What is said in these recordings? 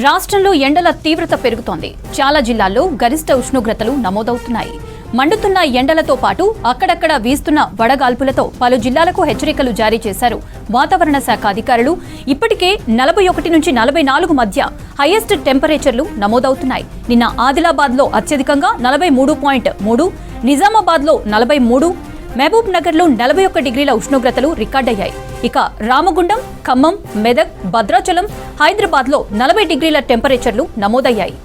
రాష్ట్రంలో ఎండల తీవ్రత పెరుగుతోంది. చాలా జిల్లాల్లో గరిష్ట ఉష్ణోగ్రతలు నమోదవుతున్నాయి. మండుతున్న ఎండలతో పాటు అక్కడక్కడ వీస్తున్న వడగాల్పులతో పలు జిల్లాలకు హెచ్చరికలు జారీ చేశారు వాతావరణ శాఖ అధికారులు. ఇప్పటికే 41 నుంచి 44 మధ్య హైయెస్ట్ టెంపరేచర్లు నమోదవుతున్నాయి. నిన్న ఆదిలాబాద్లో అత్యధికంగా 43.3, నిజామాబాద్లో 43, మహబూబ్ నగర్లో 41 డిగ్రీల ఉష్ణోగ్రతలు రికార్డయ్యాయి. ఇక రామగుండం, ఖమ్మం, మెదక్, భద్రాచలం, హైదరాబాద్లో 40 డిగ్రీల టెంపరేచర్లు నమోదయ్యాయి.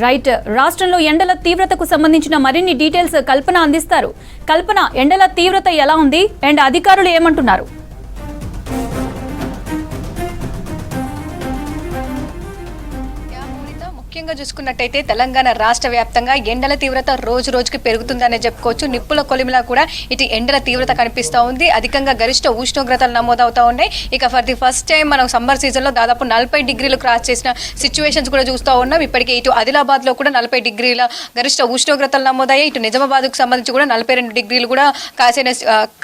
రైట్, రాష్ట్రంలో ఎండల తీవ్రతకు సంబంధించిన మరిన్ని డీటెయిల్స్ కల్పన అందిస్తారు. కల్పన, ఎండల తీవ్రత ఎలా ఉంది అండ్ అధికారులు ఏమంటున్నారు? ముఖ్యంగా చూసుకున్నట్టయితే తెలంగాణ రాష్ట్ర వ్యాప్తంగా ఎండల తీవ్రత రోజు రోజుకి పెరుగుతుందనే చెప్పుకోవచ్చు. నిప్పుల కొలిమిలా కూడా ఇటు ఎండల తీవ్రత కనిపిస్తూ ఉంది. అధికంగా గరిష్ట ఉష్ణోగ్రతలు నమోదవుతూ ఉన్నాయి. ఇక ఫర్ ది ఫస్ట్ టైం మనం సమ్మర్ సీజన్లో దాదాపు 40 డిగ్రీలు క్రాస్ చేసిన సిచ్యువేషన్స్ కూడా చూస్తూ ఉన్నాం. ఇప్పటికే ఇటు ఆదిలాబాద్లో కూడా 40 డిగ్రీల గరిష్ట ఉష్ణోగ్రతలు నమోదయ్యాయి. ఇటు నిజామాబాద్కు సంబంధించి కూడా 42 డిగ్రీలు కూడా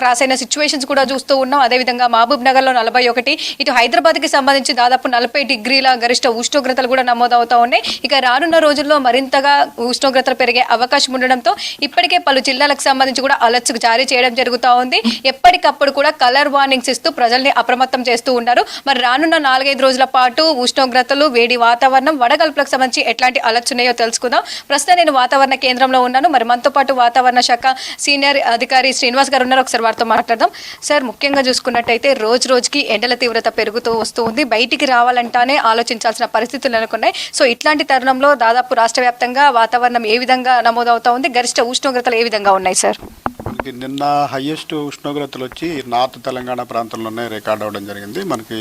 క్రాస్ అయిన సిచ్యువేషన్స్ కూడా చూస్తూ ఉన్నాం. అదేవిధంగా మహబూబ్ నగర్లో 41, ఇటు హైదరాబాద్కి సంబంధించి దాదాపు 40 డిగ్రీల గరిష్ట ఉష్ణోగ్రతలు కూడా నమోదవుతూ ఉన్నాయి. ఇక రానున్న రోజుల్లో మరింతగా ఉష్ణోగ్రతలు పెరిగే అవకాశం ఉండడంతో ఇప్పటికే పలు జిల్లాలకు సంబంధించి కూడా అలర్ట్స్ జారీ చేయడం జరుగుతూ ఉంది. ఎప్పటికప్పుడు కూడా కలర్ వార్నింగ్స్ ఇస్తూ ప్రజల్ని అప్రమత్తం చేస్తూ ఉన్నారు. మరి రానున్న 4-5 రోజుల పాటు ఉష్ణోగ్రతలు, వేడి వాతావరణం, వడగల్పులకు సంబంధించి ఎట్లాంటి అలర్ట్స్ ఉన్నాయో తెలుసుకుందాం. ప్రస్తుతం నేను వాతావరణ కేంద్రంలో ఉన్నాను. మరి మనతో పాటు వాతావరణ శాఖ సీనియర్ అధికారి శ్రీనివాస్ గారు ఉన్నారు. ఒకసారి వారితో మాట్లాడదాం. సార్, ముఖ్యంగా చూసుకున్నట్టయితే రోజు రోజుకి ఎండల తీవ్రత పెరుగుతూ వస్తూ ఉంది. బయటికి రావాలంటానే ఆలోచించాల్సిన పరిస్థితులు నెలకొన్నాయి. సో ఇట్లాంటి తరుణంలో దాదాపు రాష్ట్ర వ్యాప్తంగా వాతావరణం ఏ విధంగా నమోదవుతా ఉంది? గరిష్ట ఉష్ణోగ్రతలు ఏ విధంగా ఉన్నాయి సార్? మనకి నిన్న హైయెస్ట్ ఉష్ణోగ్రతలు వచ్చి నార్త్ తెలంగాణ ప్రాంతంలోనే రికార్డ్ అవ్వడం జరిగింది. మనకి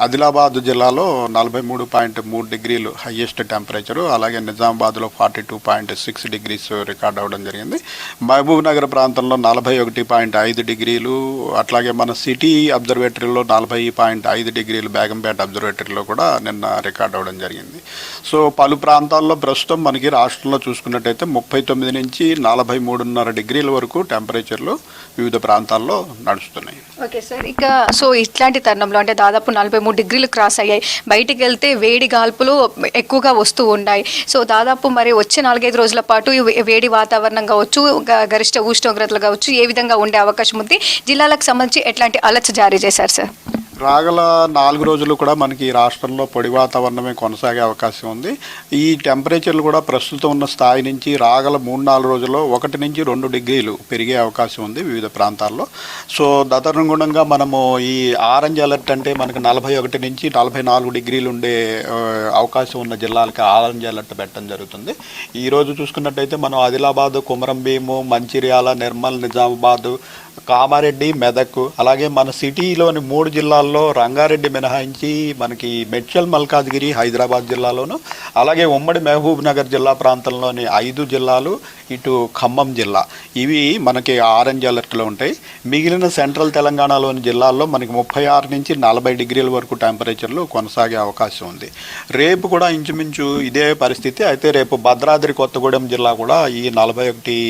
ఆదిలాబాద్ జిల్లాలో 43.3 డిగ్రీలు హైయెస్ట్ టెంపరేచరు, అలాగే నిజామాబాద్లో 42.6 డిగ్రీస్ రికార్డ్ అవ్వడం జరిగింది. మహబూబ్ నగర్ ప్రాంతంలో 41.5 డిగ్రీలు, అట్లాగే మన సిటీ అబ్జర్వేటరీలో 40.5 డిగ్రీలు, బేగంపేట అబ్జర్వేటరీలో కూడా నిన్న రికార్డ్ అవ్వడం జరిగింది. సో పలు ప్రాంతాల్లో ప్రస్తుతం మనకి రాష్ట్రంలో చూసుకున్నట్టయితే 39 నుంచి 43.5 డిగ్రీల వరకు టెంపరేచర్లు వివిధ ప్రాంతాల్లో నడుస్తున్నాయి. ఓకే సార్, ఇక సో ఇట్లాంటి తరుణంలో అంటే దాదాపు 43 డిగ్రీలు క్రాస్ అయ్యాయి. బయటికి వెళ్తే వేడి గాల్పులు ఎక్కువగా వస్తూ ఉన్నాయి. సో దాదాపు మరి వచ్చే 4-5 రోజుల పాటు వేడి వాతావరణం కావచ్చు, గరిష్ట ఉష్ణోగ్రతలు కావచ్చు, ఏ విధంగా ఉండే అవకాశం ఉంది? జిల్లాలకు సంబంధించి ఎట్లాంటి అలర్ట్స్ జారీ చేశారు సార్? రాగల 4 రోజులు కూడా మనకి రాష్ట్రంలో పొడి వాతావరణమే కొనసాగే అవకాశం ఉంది. ఈ టెంపరేచర్లు కూడా ప్రస్తుతం ఉన్న స్థాయి నుంచి రాగల 3-4 రోజుల్లో 1 నుంచి 2 డిగ్రీలు పెరిగే అవకాశం ఉంది వివిధ ప్రాంతాల్లో. సో తదనుగుణంగా మనము ఈ ఆరెంజ్ అలర్ట్ అంటే మనకి 41 నుంచి 44 డిగ్రీలు ఉండే అవకాశం ఉన్న జిల్లాలకి ఆరెంజ్ అలర్ట్ పెట్టడం జరుగుతుంది. ఈరోజు చూసుకున్నట్టయితే మనం ఆదిలాబాద్, కొమరంభీము, మంచిర్యాల, నిర్మల్, నిజామాబాద్, కామారెడ్డి, మెదక్, అలాగే మన సిటీలోని 3 జిల్లాల్లో రంగారెడ్డి మినహాయించి మనకి మెడ్చల్, మల్కాజ్గిరి, హైదరాబాద్ జిల్లాలోను, అలాగే ఉమ్మడి మహబూబ్ నగర్ జిల్లా ప్రాంతంలోని 5 జిల్లాలు, ఇటు ఖమ్మం జిల్లా, ఇవి మనకి ఆరెంజ్ అలర్ట్లో ఉంటాయి. మిగిలిన సెంట్రల్ తెలంగాణలోని జిల్లాల్లో మనకి 36 నుంచి 40 డిగ్రీల వరకు టెంపరేచర్లు కొనసాగే అవకాశం ఉంది. రేపు కూడా ఇంచుమించు ఇదే పరిస్థితి. అయితే రేపు భద్రాద్రి కొత్తగూడెం జిల్లా కూడా ఈ 41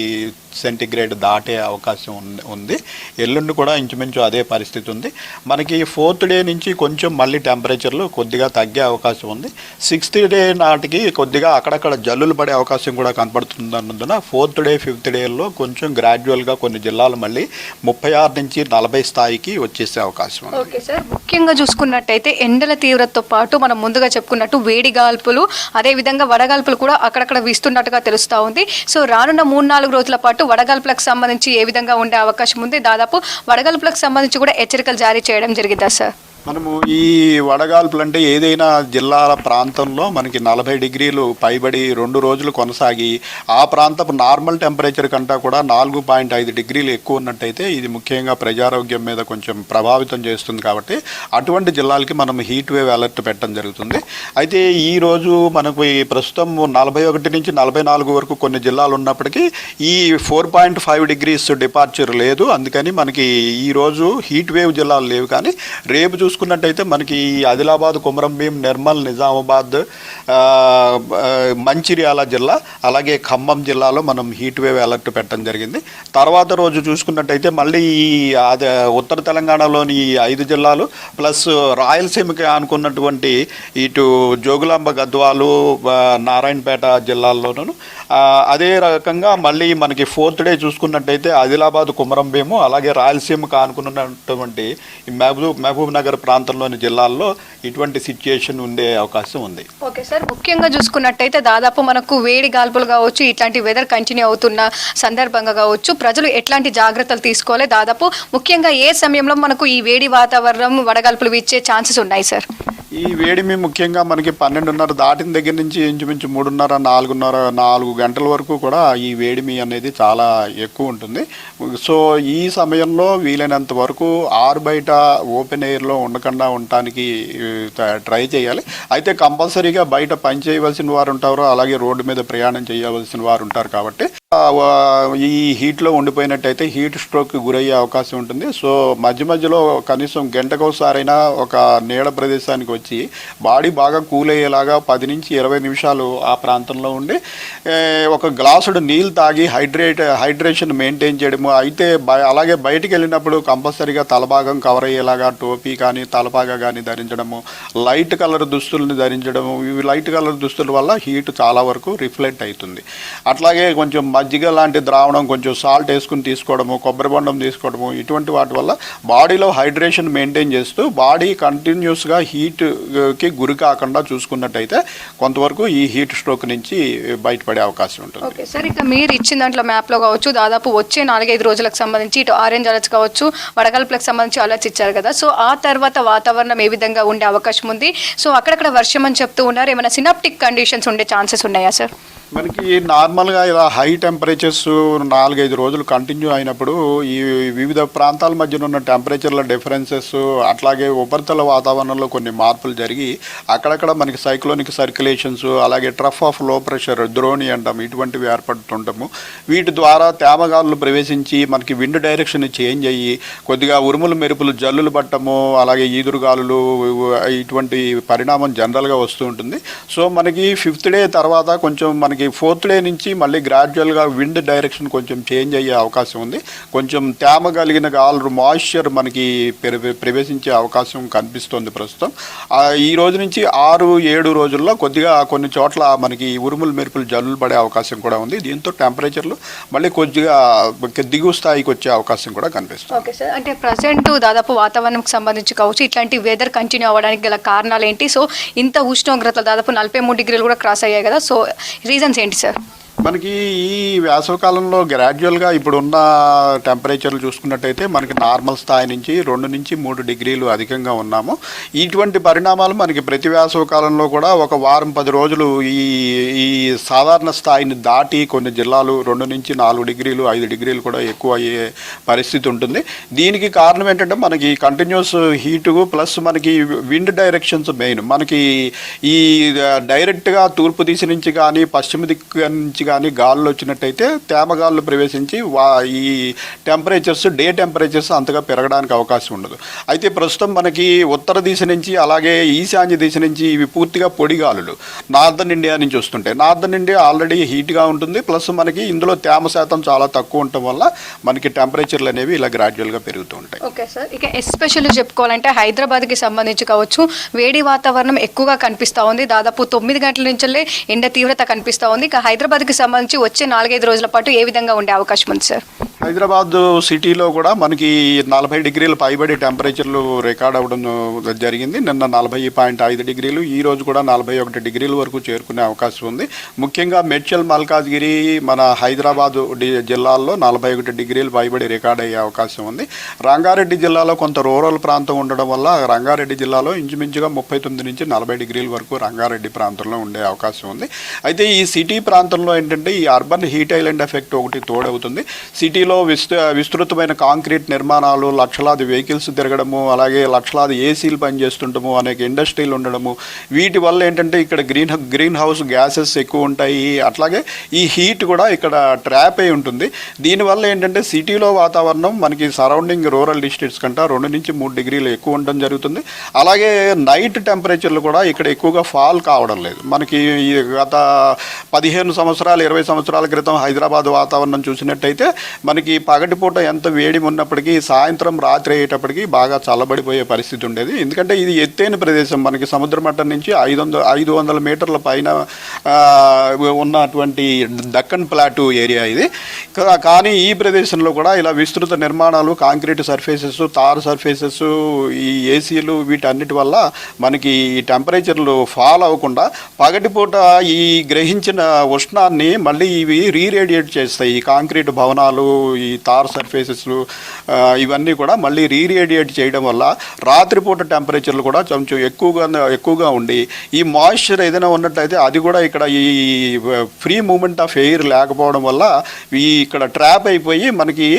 సెంటిగ్రేడ్ దాటే అవకాశం ఉంది. ఎల్లుండి కూడా ఇంచుమించు అదే పరిస్థితి ఉంది. మనకి 4th డే నుంచి కొంచెం మళ్ళీ టెంపరేచర్లు కొద్దిగా తగ్గే అవకాశం ఉంది. 6th డే నాటికి కొద్దిగా అక్కడక్కడ జల్లులు పడే అవకాశం కూడా కనపడుతుందన్నందున 4th డే 5th డేల్లో కొంచెం గ్రాడ్యువల్గా కొన్ని జిల్లాలు మళ్ళీ 36 నుంచి 40 స్థాయికి వచ్చేసే అవకాశం ఉంది. ఓకే సార్, ముఖ్యంగా చూసుకున్నట్టయితే ఎండల తీవ్రతతో పాటు మనం ముందుగా చెప్పుకున్నట్టు వేడి గాల్పులు, అదేవిధంగా వడగాల్పులు కూడా అక్కడక్కడ వీస్తున్నట్టుగా తెలుస్తూ ఉంది. సో రానున్న 3-4 రోజుల పాటు వడగాల్పులకు సంబంధించి ఏ విధంగా ఉండే అవకాశం ఉంది? దాదాపు వడగాల్పులకు సంబంధించి కూడా హెచ్చరికలు జారీ చేయడం జరిగిందా సార్? మనము ఈ వడగాల్పులు అంటే ఏదైనా జిల్లాల ప్రాంతంలో మనకి 40 డిగ్రీలు పైబడి 2 రోజులు కొనసాగి ఆ ప్రాంతపు నార్మల్ టెంపరేచర్ కంటే కూడా 4.5 డిగ్రీలు ఎక్కువ ఉన్నట్టయితే ఇది ముఖ్యంగా ప్రజారోగ్యం మీద కొంచెం ప్రభావితం చేస్తుంది. కాబట్టి అటువంటి జిల్లాలకి మనం హీట్ వేవ్ అలర్ట్ పెట్టడం జరుగుతుంది. అయితే ఈరోజు మనకు ఈ ప్రస్తుతం 41 నుంచి 44 వరకు కొన్ని జిల్లాలు ఉన్నప్పటికీ ఈ 4.5 డిగ్రీస్ డిపార్చర్ లేదు. అందుకని మనకి ఈరోజు హీట్ వేవ్ జిల్లాలు లేవు. కానీ రేపు చూసుకున్నట్టయితే మనకి ఆదిలాబాద్, కొమరంభీం, నిర్మల్, నిజామాబాద్, మంచిర్యాల జిల్లా అలాగే ఖమ్మం జిల్లాలో మనం హీట్ వేవ్ అలర్ట్ పెట్టడం జరిగింది. తర్వాత రోజు చూసుకున్నట్టయితే మళ్ళీ ఈ ఉత్తర తెలంగాణలోని ఈ 5 జిల్లాలు ప్లస్ రాయలసీమకి అనుకున్నటువంటి ఇటు జోగులాంబ, గద్వాలు, నారాయణపేట జిల్లాల్లోనూ అదే రకంగా మళ్ళీ మనకి 4th డే చూసుకున్నట్టయితే ఆదిలాబాద్, కొమరంభీము అలాగే రాయలసీమకు అనుకున్నటువంటి మహబూబ్ నగర్ ప్రాంతంలోని జిల్లాల్లో ఇటువంటి సిచ్యుయేషన్ ఉండే అవకాశం ఉంది. ఓకే సార్, ముఖ్యంగా చూసుకున్నట్టయితే దాదాపు మనకు వేడి గాల్పులు కావచ్చు, ఇట్లాంటి వెదర్ కంటిన్యూ అవుతున్న సందర్భంగా కావచ్చు, ప్రజలు ఎట్లాంటి జాగ్రత్తలు తీసుకోవాలి, దాదాపు ముఖ్యంగా ఏ సమయంలో మనకు ఈ వేడి వాతావరణం వడగాల్పులు వీచే ఛాన్సెస్ ఉన్నాయి సార్? ఈ వేడిమి ముఖ్యంగా మనకి 12:30 దాటిన దగ్గర నుంచి ఇంచుమించు 3:30, 4 గంటల వరకు కూడా ఈ వేడిమి అనేది చాలా ఎక్కువ ఉంటుంది. సో ఈ సమయంలో వీలైనంత వరకు బయట ఓపెన్ ఎయిర్లో ఉండకుండా ఉండటానికి ట్రై చేయాలి. అయితే కంపల్సరీగా బయట పని చేయవలసిన వారు ఉంటారు, అలాగే రోడ్డు మీద ప్రయాణం చేయవలసిన వారు ఉంటారు. కాబట్టి ఈ హీట్లో ఉండిపోయినట్టయితే హీట్ స్ట్రోక్కి గురయ్యే అవకాశం ఉంటుంది. సో మధ్యలో కనీసం గంటకోసారైనా ఒక నీడ ప్రదేశానికి వచ్చి బాడీ బాగా కూల్ అయ్యేలాగా 10 నుంచి 20 నిమిషాలు ఆ ప్రాంతంలో ఉండి ఒక గ్లాసుడు నీళ్ళు తాగి హైడ్రేషన్ మెయింటైన్ చేయడము. అయితే అలాగే బయటికి వెళ్ళినప్పుడు కంపల్సరీగా తలభాగం కవర్ అయ్యేలాగా టోపీ కానీ తలపాగా కానీ ధరించడము, లైట్ కలర్ దుస్తుల్ని ధరించడము. ఇవి లైట్ కలర్ దుస్తుల వల్ల హీట్ చాలా వరకు రిఫ్లెక్ట్ అవుతుంది. అట్లాగే కొంచెం మజ్జిగ లాంటి ద్రావణం, కొంచెం సాల్ట్ వేసుకుని తీసుకోవడము, కొబ్బరి బొండం తీసుకోవడము, ఇటువంటి వాటి వల్ల బాడీలో హైడ్రేషన్ మెయింటైన్ చేస్తూ బాడీ కంటిన్యూస్గా హీట్కి గురి కాకుండా చూసుకున్నట్టయితే కొంతవరకు ఈ హీట్ స్ట్రోక్ నుంచి బయటపడే అవకాశం ఉంటుంది. ఓకే సార్, ఇక మీరు ఇచ్చిన దాంట్లో మ్యాప్లో కావచ్చు, దాదాపు వచ్చే 4-5 రోజులకు సంబంధించి ఇటు ఆరెంజ్ అలర్ట్స్ కావచ్చు, వడగాల్పులకు సంబంధించి అలర్ట్స్ ఇచ్చారు కదా. సో ఆ తర్వాత వాతావరణం ఏ విధంగా ఉండే అవకాశం ఉంది? సో అక్కడక్కడ వర్షం అని చెప్తూ ఉన్నారు, ఏమైనా సినాప్టిక్ కండిషన్స్ ఉండే ఛాన్సెస్ ఉన్నాయా సార్? మనకి నార్మల్గా ఇలా హై టెంపరేచర్స్ 4-5 రోజులు కంటిన్యూ అయినప్పుడు ఈ వివిధ ప్రాంతాల మధ్యన ఉన్న టెంపరేచర్ల డిఫరెన్సెస్, అట్లాగే ఉపరితల వాతావరణంలో కొన్ని మార్పులు జరిగి అక్కడక్కడ మనకి సైక్లోనిక్ సర్క్యులేషన్స్, అలాగే ట్రఫ్ ఆఫ్ లో ప్రెషర్, ద్రోణి అంటాం, ఇటువంటివి ఏర్పడుతుంటాము. వీటి ద్వారా తేమగాలులు ప్రవేశించి మనకి విండ్ డైరెక్షన్ చేంజ్ అయ్యి కొద్దిగా ఉరుములు, మెరుపులు, జల్లులు పట్టము, అలాగే ఈదురుగాలులు, ఇటువంటి పరిణామం జనరల్గా వస్తూ ఉంటుంది. సో మనకి 5th డే తర్వాత కొంచెం మనకి 4th డే నుంచి మళ్ళీ గ్రాడ్యువల్గా విండ్ డైరెక్షన్ కొంచెం చేంజ్ అయ్యే అవకాశం ఉంది. కొంచెం తేమ కలిగిన గాలు, మాయిశ్చర్ మనకి ప్రవేశించే అవకాశం కనిపిస్తుంది ప్రస్తుతం. ఈ రోజు నుంచి 6-7 రోజుల్లో కొద్దిగా కొన్ని చోట్ల మనకి ఉరుములు, మెరుపులు, జల్లులు పడే అవకాశం కూడా ఉంది. దీంతో టెంపరేచర్లు మళ్ళీ కొద్దిగా దిగువ స్థాయికి వచ్చే అవకాశం కూడా కనిపిస్తుంది. ఓకే సార్, అంటే ప్రజెంట్ దాదాపు వాతావరణంకి సంబంధించి కావచ్చు, ఇట్లాంటి వెదర్ కంటిన్యూ అవ్వడానికి గల కారణాలు ఏంటి? సో ఇంత ఉష్ణోగ్రతలు దాదాపు 43 డిగ్రీలు కూడా క్రాస్ అయ్యాయి కదా. సో రీజన్స్ ఏంటి సార్? మనకి ఈ వేసవకాలంలో గ్రాడ్యువల్గా ఇప్పుడున్న టెంపరేచర్లు చూసుకున్నట్టయితే మనకి నార్మల్ స్థాయి నుంచి 2 నుంచి 3 డిగ్రీలు అధికంగా ఉన్నాము. ఇటువంటి పరిణామాలు మనకి ప్రతి వేసవకాలంలో కూడా ఒక వారం 10 రోజులు ఈ సాధారణ స్థాయిని దాటి కొన్ని జిల్లాలు 2 నుంచి 4 డిగ్రీలు 5 డిగ్రీలు కూడా ఎక్కువ అయ్యే పరిస్థితి ఉంటుంది. దీనికి కారణం ఏంటంటే మనకి కంటిన్యూస్ హీటు ప్లస్ మనకి విండ్ డైరెక్షన్స్ మెయిన్. మనకి ఈ డైరెక్ట్గా తూర్పు దిశ నుంచి కానీ పశ్చిమ దిక్కు నుంచి కానీ గాలులు వచ్చినట్టయితే తేమగాళ్ళు ప్రవేశించి ఈ టెంపరేచర్స్, డే టెంపరేచర్స్ అంతగా పెరగడానికి అవకాశం ఉండదు. అయితే ప్రస్తుతం మనకి ఉత్తర దిశ నుంచి అలాగే ఈశాన్య దిశ నుంచి ఇవి పూర్తిగా పొడి గాలులు నార్దర్న్ ఇండియా నుంచి వస్తుంటాయి. నార్దర్న్ ఇండియా ఆల్రెడీ హీట్గా ఉంటుంది, ప్లస్ మనకి ఇందులో తేమ శాతం చాలా తక్కువ ఉండటం వల్ల మనకి టెంపరేచర్లు అనేవి ఇలా గ్రాడ్యువల్గా పెరుగుతూ ఉంటాయి. ఓకే సార్, ఇక ఎస్పెషల్లీ చెప్పుకోవాలంటే హైదరాబాద్కి సంబంధించి కావచ్చు, వేడి వాతావరణం ఎక్కువగా కనిపిస్తూ ఉంది. దాదాపు 9 గంటల నుంచే ఎండ తీవ్రత కనిపిస్తూ ఉంది. ఇక హైదరాబాద్కి సంబంధించి వచ్చే 4-5 రోజుల పాటు ఏ విధంగా ఉండే అవకాశం ఉంది సార్? హైదరాబాద్ సిటీలో కూడా మనకి 40 డిగ్రీలు పైబడి టెంపరేచర్లు రికార్డ్ అవ్వడం జరిగింది. నిన్న 40.5 డిగ్రీలు, ఈ రోజు కూడా 41 డిగ్రీల వరకు చేరుకునే అవకాశం ఉంది. ముఖ్యంగా మేడ్చల్, మల్కాజ్గిరి, మన హైదరాబాద్ జిల్లాల్లో 41 డిగ్రీలు పైబడి రికార్డ్ అయ్యే అవకాశం ఉంది. రంగారెడ్డి జిల్లాలో కొంత రూరల్ ప్రాంతం ఉండడం వల్ల రంగారెడ్డి జిల్లాలో ఇంచుమించుగా 39 నుంచి 40 డిగ్రీల వరకు రంగారెడ్డి ప్రాంతంలో ఉండే అవకాశం ఉంది. అయితే ఈ సిటీ ప్రాంతంలో ఏంటంటే ఈ అర్బన్ హీట్ ఐలాండ్ ఎఫెక్ట్ ఒకటి తోడవుతుంది. సిటీలో సిటీలో విస్తృతమైన కాంక్రీట్ నిర్మాణాలు, లక్షలాది వెహికల్స్ తిరగడము, అలాగే లక్షలాది ఏసీలు పనిచేస్తుండము, అనేక ఇండస్ట్రీలు ఉండడము, వీటి వల్ల ఏంటంటే ఇక్కడ గ్రీన్ హౌస్ గ్యాసెస్ ఎక్కువ ఉంటాయి. అట్లాగే ఈ హీట్ కూడా ఇక్కడ ట్రాప్ అయి ఉంటుంది. దీనివల్ల ఏంటంటే సిటీలో వాతావరణం మనకి సరౌండింగ్ రూరల్ డిస్ట్రిక్ట్స్ కంటే 2 నుంచి 3 డిగ్రీలు ఎక్కువ ఉండడం జరుగుతుంది. అలాగే నైట్ టెంపరేచర్లు కూడా ఇక్కడ ఎక్కువగా ఫాల్ కావడం లేదు. మనకి ఈ గత 15 సంవత్సరాలు 20 సంవత్సరాల క్రితం హైదరాబాద్ వాతావరణం చూసినట్టయితే మనకి పగటిపూట ఎంత వేడి ఉన్నప్పటికీ సాయంత్రం రాత్రి అయ్యేటప్పటికి బాగా చల్లబడిపోయే పరిస్థితి ఉండేది. ఎందుకంటే ఇది ఎత్తైన ప్రదేశం, మనకి సముద్ర మట్టం నుంచి 500 మీటర్ల పైన ఉన్నటువంటి దక్కన్ ప్లాటూ ఏరియా ఇది. కానీ ఈ ప్రదేశంలో కూడా ఇలా విస్తృత నిర్మాణాలు, కాంక్రీట్ సర్ఫేసెస్, తార్ సర్ఫేసెస్, ఈ ఏసీలు, వీటన్నిటి వల్ల మనకి ఈ టెంపరేచర్లు ఫాల్ అవ్వకుండా పగటిపూట ఈ గ్రహించిన ఉష్ణాన్ని మళ్ళీ ఇవి రీరేడియేట్ చేస్తాయి. ఈ కాంక్రీట్ భవనాలు, ఈ తార్ సర్ఫేసెస్, ఇవన్నీ కూడా మళ్ళీ రీరేడియేట్ చేయడం వల్ల రాత్రిపూట టెంపరేచర్లు కూడా కొంచెం ఎక్కువగా ఉండి ఈ మాయిశ్చర్ ఏదైనా ఉన్నట్లయితే అది కూడా ఇక్కడ ఈ ఫ్రీ మూమెంట్ ఆఫ్ ఎయిర్ లేకపోవడం వల్ల ఈ ఇక్కడ ట్రాప్ అయిపోయి మనకి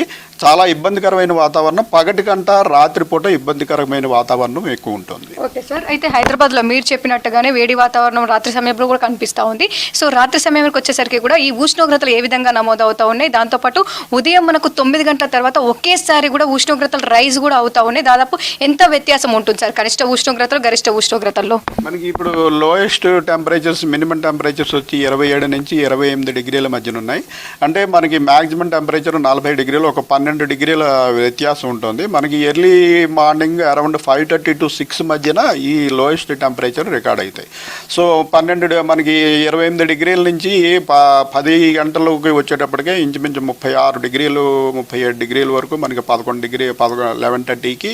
చాలా ఇబ్బందికరమైన వాతావరణం, పగటి కంట రాత్రిపూట ఇబ్బందికరమైన వాతావరణం ఎక్కువ ఉంటుంది. ఓకే సార్, అయితే హైదరాబాద్లో మీరు చెప్పినట్టుగానే వేడి వాతావరణం రాత్రి సమయంలో కూడా కనిపిస్తూ ఉంది. సో రాత్రి సమయానికి వచ్చేసరికి కూడా ఈ ఉష్ణోగ్రతలు ఏ విధంగా నమోదవుతూ ఉన్నాయి, దాంతోపాటు ఉదయం మనకు 9 గంటల తర్వాత ఒకేసారి కూడా ఉష్ణోగ్రతలు రైజ్ కూడా అవుతూ ఉన్నాయి. దాదాపు ఎంత వ్యత్యాసం ఉంటుంది సార్ కనిష్ట ఉష్ణోగ్రతలు గరిష్ట ఉష్ణోగ్రతల్లో? మనకి ఇప్పుడు లోయెస్ట్ టెంపరేచర్స్, మినిమం టెంపరేచర్స్ వచ్చి 27 నుంచి 28 డిగ్రీల మధ్యన ఉన్నాయి. అంటే మనకి మ్యాక్సిమం టెంపరేచర్ 40 డిగ్రీలు, ఒక 12 డిగ్రీల వ్యత్యాసం ఉంటుంది. మనకి ఎర్లీ మార్నింగ్ అరౌండ్ 5:30 to 6 మధ్యన ఈ లోయెస్ట్ టెంపరేచర్ రికార్డ్ అవుతాయి. సో 12 మనకి 28 డిగ్రీల నుంచి 10 గంటలకు వచ్చేటప్పటికే ఇంచుమించు 36 డిగ్రీలు 37 డిగ్రీల వరకు మనకి 11:30కి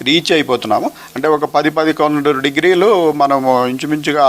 రీచ్ అయిపోతున్నాము. అంటే ఒక 10-11 డిగ్రీలు మనము ఇంచుమించుగా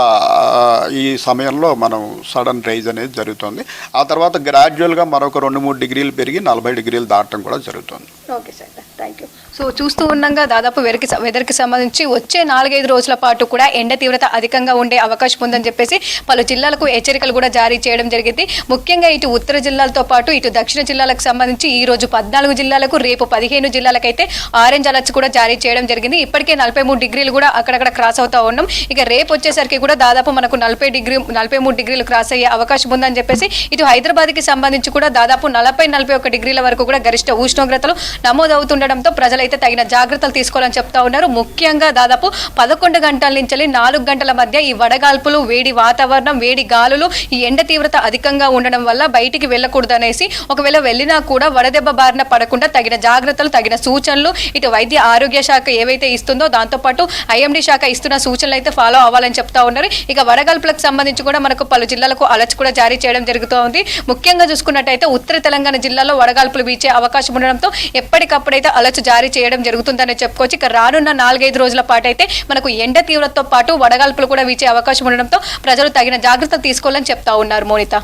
ఈ సమయంలో మనం సడన్ రైజ్ అనేది జరుగుతుంది. ఆ తర్వాత గ్రాడ్యువల్గా మరొక 2-3 డిగ్రీలు పెరిగి 40 డిగ్రీలు దాటడం కూడా జరుగుతుంది. Okay sir, thank you. So చూస్తూ ఉన్నాగా దాదాపు వెదర్కి సంబంధించి వచ్చే 4-5 రోజుల పాటు కూడా ఎండ తీవ్రత అధికంగా ఉండే అవకాశం ఉందని చెప్పేసి పలు జిల్లాలకు హెచ్చరికలు కూడా జారీ చేయడం జరిగింది. ముఖ్యంగా ఇటు ఉత్తర జిల్లాలతో పాటు ఇటు దక్షిణ జిల్లాలకు సంబంధించి ఈ రోజు 14 జిల్లాలకు, రేపు 15 జిల్లాలకైతే ఆరెంజ్ అలర్ట్స్ కూడా జారీ చేయడం జరిగింది. ఇప్పటికే 43 డిగ్రీలు కూడా అక్కడక్కడ క్రాస్ అవుతూ ఉన్నాం. ఇక రేపు వచ్చేసరికి కూడా దాదాపు మనకు 43 డిగ్రీలు క్రాస్ అయ్యే అవకాశం ఉందని చెప్పేసి ఇటు హైదరాబాద్కి సంబంధించి కూడా దాదాపు 40-41 డిగ్రీల వరకు కూడా గరిష్ట ఉష్ణోగ్రతలు నమోదవుతుండడంతో ప్రజలైతే తగిన జాగ్రత్తలు తీసుకోవాలని చెప్తా ఉన్నారు. ముఖ్యంగా దాదాపు 11 గంటల నుంచి 4 గంటల మధ్య ఈ వడగాల్పులు, వేడి వాతావరణం, వేడి గాలులు, ఈ ఎండ తీవ్రత అధికంగా ఉండడం వల్ల బయటికి వెళ్ళకూడదు అనేసి, ఒకవేళ వెళ్ళినా కూడా వడదెబ్బ బారిన పడకుండా తగిన జాగ్రత్తలు, తగిన సూచనలు ఇటు వైద్య ఆరోగ్య శాఖ ఏవైతే ఇస్తుందో దాంతోపాటు ఐఎండీ శాఖ ఇస్తున్న సూచనలు అయితే ఫాలో అవ్వాలని చెప్తా ఉన్నారు. ఇక వడగాల్పులకు సంబంధించి కూడా మనకు పలు జిల్లాలకు అలర్ట్స్ కూడా జారీ చేయడం జరుగుతూ ఉంది. ముఖ్యంగా చూసుకున్నట్టయితే ఉత్తర తెలంగాణ జిల్లాలో వడగాల్పులు వీచే అవకాశం ఉండడంతో ఎప్పటికప్పుడైతే అలర్ట్స్ జారీ చేయడం జరుగుతుందని చెప్పుకోవచ్చు. ఇక రానున్న 4-5 రోజుల పాటు అయితే మనకు ఎండ తీవ్రతతో పాటు వడగాల్పులు కూడా వీచే అవకాశం ఉండడంతో ప్రజలు తగిన జాగ్రత్తలు తీసుకోవాలని చెప్తా ఉన్నారు. మోనిత.